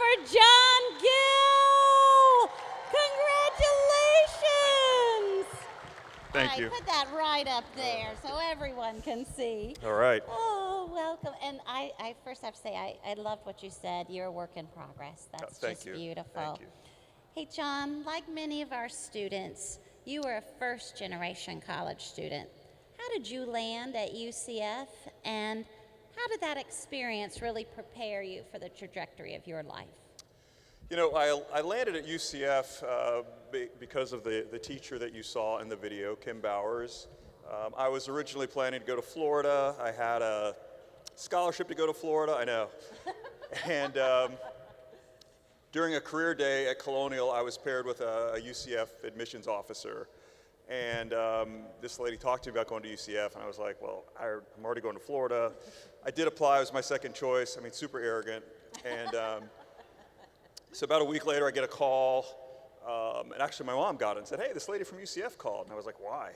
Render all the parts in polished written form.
for John Gill. Congratulations. Thank All you. right, put that right up there so everyone can see. All right. Oh, welcome. And I first have to say, I loved what you said. You're a work in progress. That's Thank just you. beautiful. Thank you. Hey, John, like many of our students, you were a first-generation college student. How did you land at UCF, and how did that experience really prepare you for the trajectory of your life? You know, I landed at UCF because of the teacher that you saw in the video, Kim Bowers. I was originally planning to go to Florida. I had a scholarship to go to Florida, I know. And during a career day at Colonial, I was paired with a UCF admissions officer. And this lady talked to me about going to UCF, and I was like, well, I'm already going to Florida. I did apply. It was my second choice. I mean, super arrogant. And so about a week later, I get a call. And actually, my mom got it and said, hey, this lady from UCF called. And I was like, why?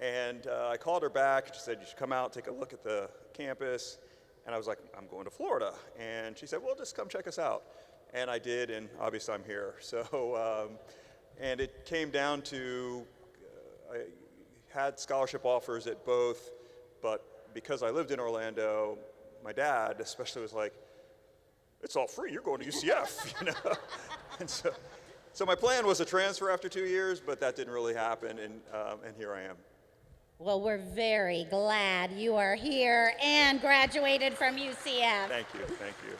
And I called her back. She said, you should come out, take a look at the campus. And I was like, I'm going to Florida. And she said, well, just come check us out. And I did, and obviously I'm here. So, and it came down to, I had scholarship offers at both, but because I lived in Orlando, my dad especially was like, it's all free, you're going to UCF, you know? And so my plan was to transfer after 2 years, but that didn't really happen, and here I am. Well, we're very glad you are here and graduated from UCF. Thank you, thank you.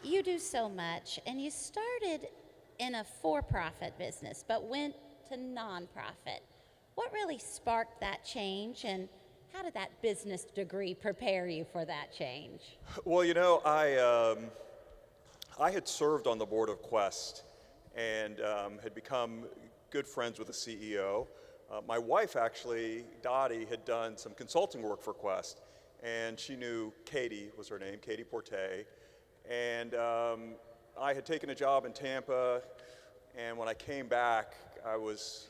You do so much, and you started in a for-profit business, but went to nonprofit. What really sparked that change, and how did that business degree prepare you for that change? Well, you know, I had served on the board of Quest and had become good friends with the CEO. My wife, actually, Dottie, had done some consulting work for Quest, and she knew Katie was her name, Katie Porte. And I had taken a job in Tampa, and when I came back, I was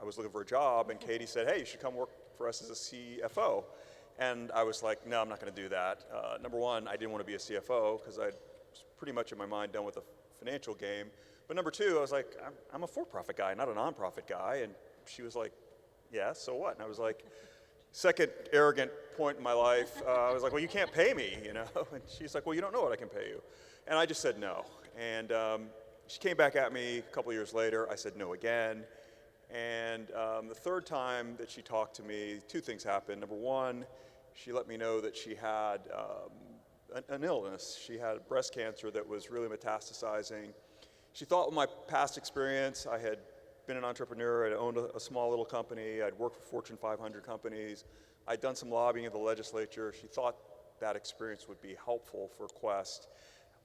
looking for a job, and Katie said, hey, you should come work for us as a CFO. And I was like, no, I'm not going to do that. Number one, I didn't want to be a CFO because I was pretty much in my mind done with the financial game. But number two, I was like, I'm a for-profit guy, not a nonprofit guy. And she was like, yeah, so what? And I was like, second arrogant point in my life, I was like, well, you can't pay me, you know? And she's like, well, you don't know what I can pay you. And I just said no. And she came back at me a couple years later. I said no again. And the third time that she talked to me, two things happened. Number one, she let me know that she had an illness. She had breast cancer that was really metastasizing. She thought with my past experience, I had been an entrepreneur, I'd owned a small little company, I'd worked for Fortune 500 companies, I'd done some lobbying in the legislature. She thought that experience would be helpful for Quest.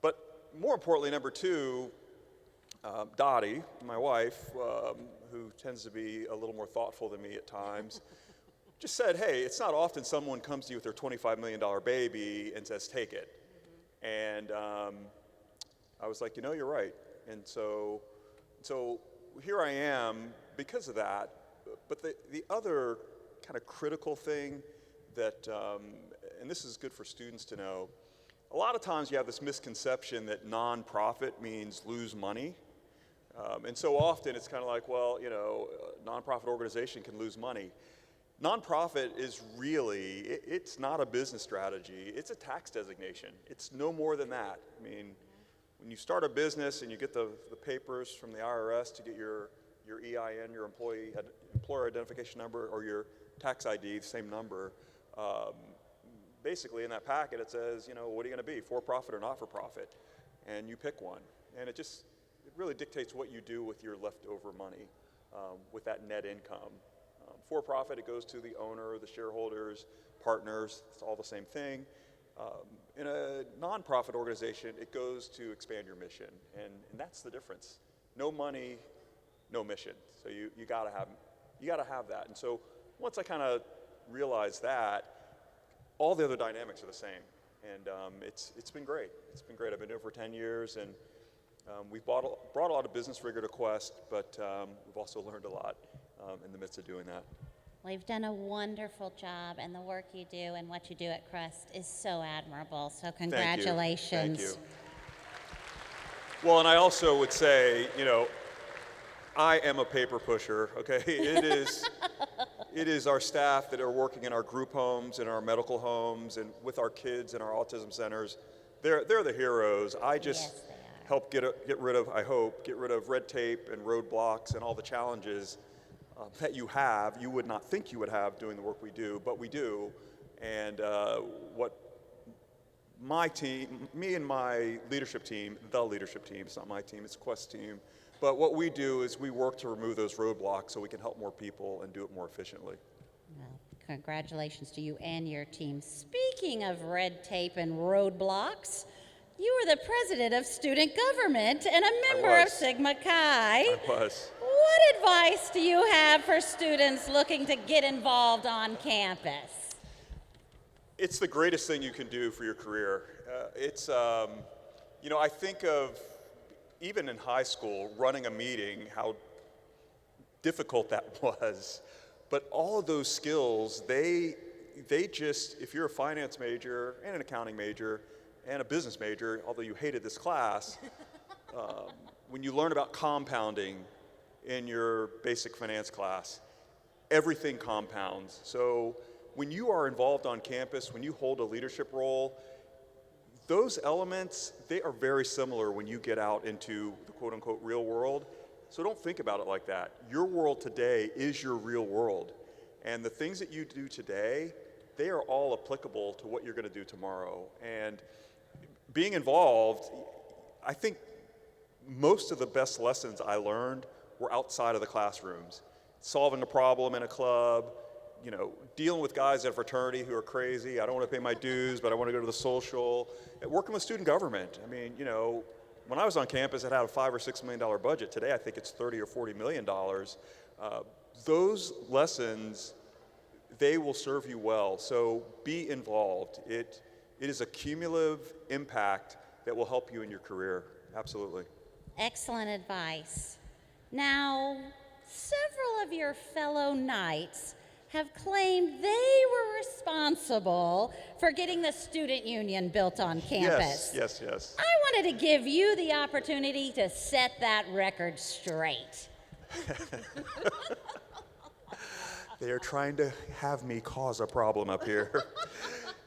But more importantly, number two, Dottie, my wife, who tends to be a little more thoughtful than me at times, just said, hey, it's not often someone comes to you with their $25 million baby and says, take it. And I was like, you know, you're right. And so here I am because of that. But the other kind of critical thing that, and this is good for students to know, a lot of times you have this misconception that nonprofit means lose money. And so often it's kind of like, well, you know, a nonprofit organization can lose money. Nonprofit is really, it's not a business strategy, it's a tax designation. It's no more than that. I mean, when you start a business and you get the papers from the IRS to get your EIN, your employer identification number, or your tax ID, the same number, basically in that packet it says, you know, what are you going to be, for-profit or not-for-profit? And you pick one. And it really dictates what you do with your leftover money, with that net income. For-profit, it goes to the owner, the shareholders, partners, it's all the same thing. In a nonprofit organization, it goes to expand your mission, and that's the difference. No money, no mission. So you gotta have that. And so once I kind of realized that, all the other dynamics are the same, and it's been great. It's been great. I've been doing it for 10 years, and we've brought a lot of business rigor to Quest, but we've also learned a lot in the midst of doing that. Well, you've done a wonderful job, and the work you do and what you do at Quest is so admirable. So congratulations. Thank you. Well, and I also would say, I am a paper pusher, okay? It is our staff that are working in our group homes, in our medical homes, and with our kids in our autism centers. They're the heroes. I just Yes, they are. help get rid of, I hope, get rid of red tape and roadblocks and all the challenges that you would not think you would have doing the work we do, but we do. And what my team, me and my leadership team, the leadership team, it's not my team, it's Quest team, but what we do is we work to remove those roadblocks so we can help more people and do it more efficiently. Well, congratulations to you and your team. Speaking of red tape and roadblocks, you were the president of student government and a member of was. Sigma Chi. I was. What advice do you have for students looking to get involved on campus? It's the greatest thing you can do for your career. I think of, even in high school, running a meeting, how difficult that was. But all of those skills, they just, if you're a finance major and an accounting major and a business major, although you hated this class, when you learn about compounding in your basic finance class, everything compounds. So when you are involved on campus, when you hold a leadership role, those elements, they are very similar when you get out into the quote-unquote real world. So don't think about it like that. Your world today is your real world. And the things that you do today, they are all applicable to what you're going to do tomorrow. And being involved, I think most of the best lessons I learned were outside of the classrooms. Solving a problem in a club, dealing with guys at a fraternity who are crazy. I don't want to pay my dues, but I want to go to the social. Working with student government. I mean, when I was on campus, it had a $5 or $6 million budget. Today, I think it's $30 or $40 million. Those lessons, they will serve you well. So be involved. It is a cumulative impact that will help you in your career. Absolutely. Excellent advice. Now, several of your fellow Knights have claimed they were responsible for getting the student union built on campus. Yes. I wanted to give you the opportunity to set that record straight. They are trying to have me cause a problem up here.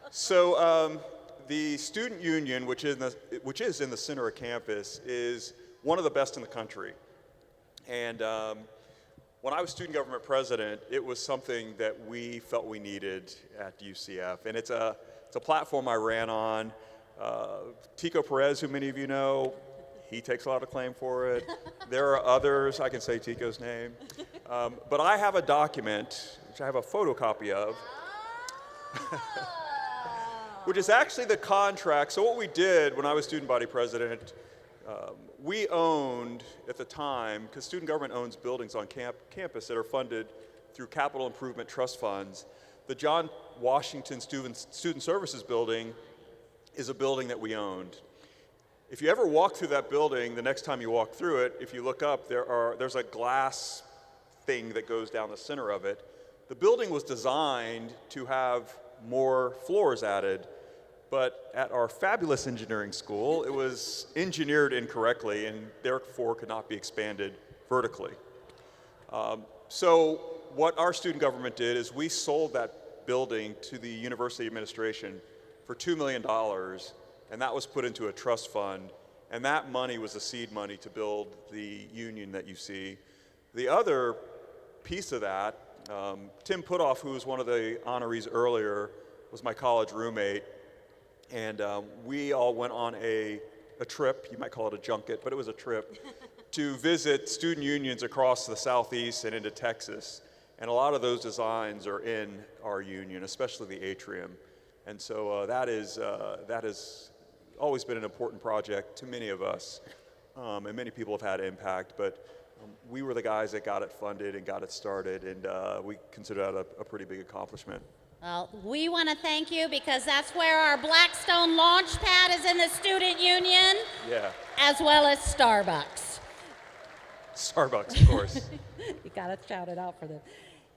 So the student union, which is in the center of campus, is one of the best in the country. And when I was student government president, it was something that we felt we needed at UCF. And it's a platform I ran on. Tico Perez, who many of you know, he takes a lot of claim for it. There are others, I can say Tico's name. But I have a document, which I have a photocopy of, which is actually the contract. So what we did when I was student body president, we owned, at the time, because student government owns buildings on campus that are funded through capital improvement trust funds. The John Washington Student Services Building is a building that we owned. If you ever walk through that building, the next time you walk through it, if you look up, there's a glass thing that goes down the center of it. The building was designed to have more floors added, but at our fabulous engineering school, it was engineered incorrectly and therefore could not be expanded vertically. So what our student government did is we sold that building to the university administration for $2 million, and that was put into a trust fund, and that money was the seed money to build the union that you see. The other piece of that, Tim Putoff, who was one of the honorees earlier, was my college roommate. And we all went on a trip, you might call it a junket, but it was a trip, to visit student unions across the Southeast and into Texas. And a lot of those designs are in our union, especially the atrium. And so that has always been an important project to many of us. And many people have had impact, but we were the guys that got it funded and got it started, and we consider that a pretty big accomplishment. Well, we want to thank you because that's where our Blackstone launch pad is in the student union. Yeah. As well as Starbucks. Starbucks, of course. You got to shout it out for them.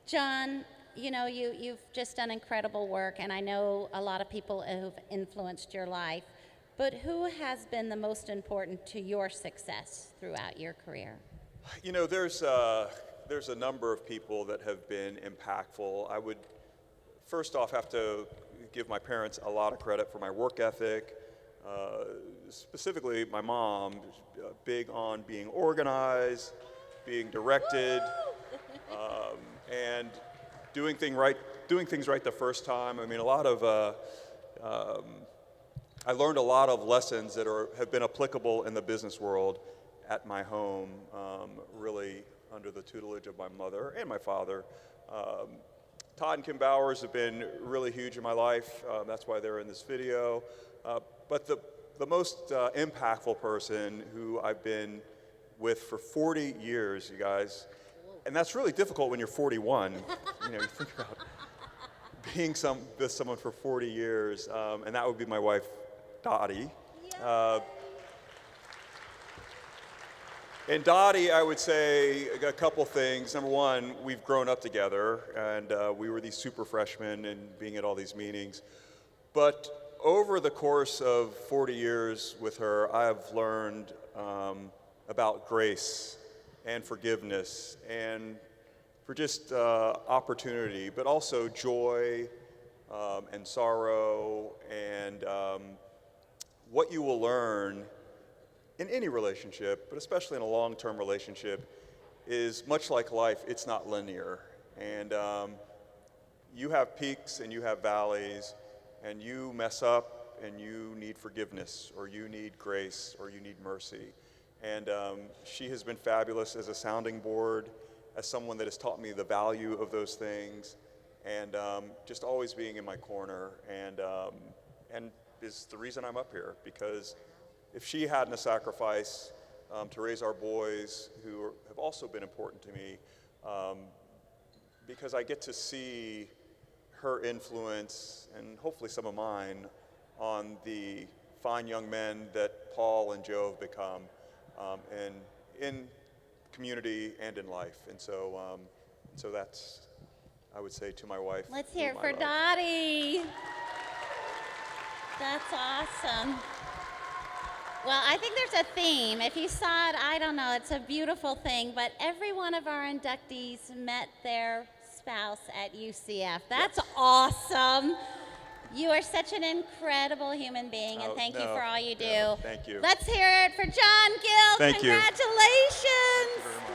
John, you've just done incredible work, and I know a lot of people who've influenced your life. but who has been the most important to your success throughout your career? You know, there's a number of people that have been impactful. I would first off have to give my parents a lot of credit for my work ethic. Specifically, my mom, big on being organized, being directed, and doing things right the first time. I mean, I learned a lot of lessons that have been applicable in the business world at my home, really under the tutelage of my mother and my father. Todd and Kim Bowers have been really huge in my life. That's why they're in this video. But the most impactful person who I've been with for 40 years, you guys, and that's really difficult when you're 41. You know, you think about being with someone for 40 years, and that would be my wife, Dottie. And Dottie, I would say a couple things. Number one, we've grown up together, and we were these super freshmen and being at all these meetings. But over the course of 40 years with her, I have learned about grace and forgiveness and for just opportunity, but also joy and sorrow and what you will learn in any relationship, but especially in a long-term relationship, is much like life, it's not linear. And you have peaks and you have valleys, and you mess up and you need forgiveness, or you need grace, or you need mercy. And she has been fabulous as a sounding board, as someone that has taught me the value of those things, and just always being in my corner, and is the reason I'm up here, because if she hadn't sacrificed to raise our boys, who have also been important to me, because I get to see her influence, and hopefully some of mine, on the fine young men that Paul and Joe have become in community and in life. And so that's, I would say, to my wife. Let's hear it whom for I love. Dottie. That's awesome. Well, I think there's a theme. If you saw it, I don't know, it's a beautiful thing, but every one of our inductees met their spouse at UCF. That's awesome. You are such an incredible human being, and thank you for all you do. Thank you. Let's hear it for John Gill. Thank you. Congratulations. Thank you very much.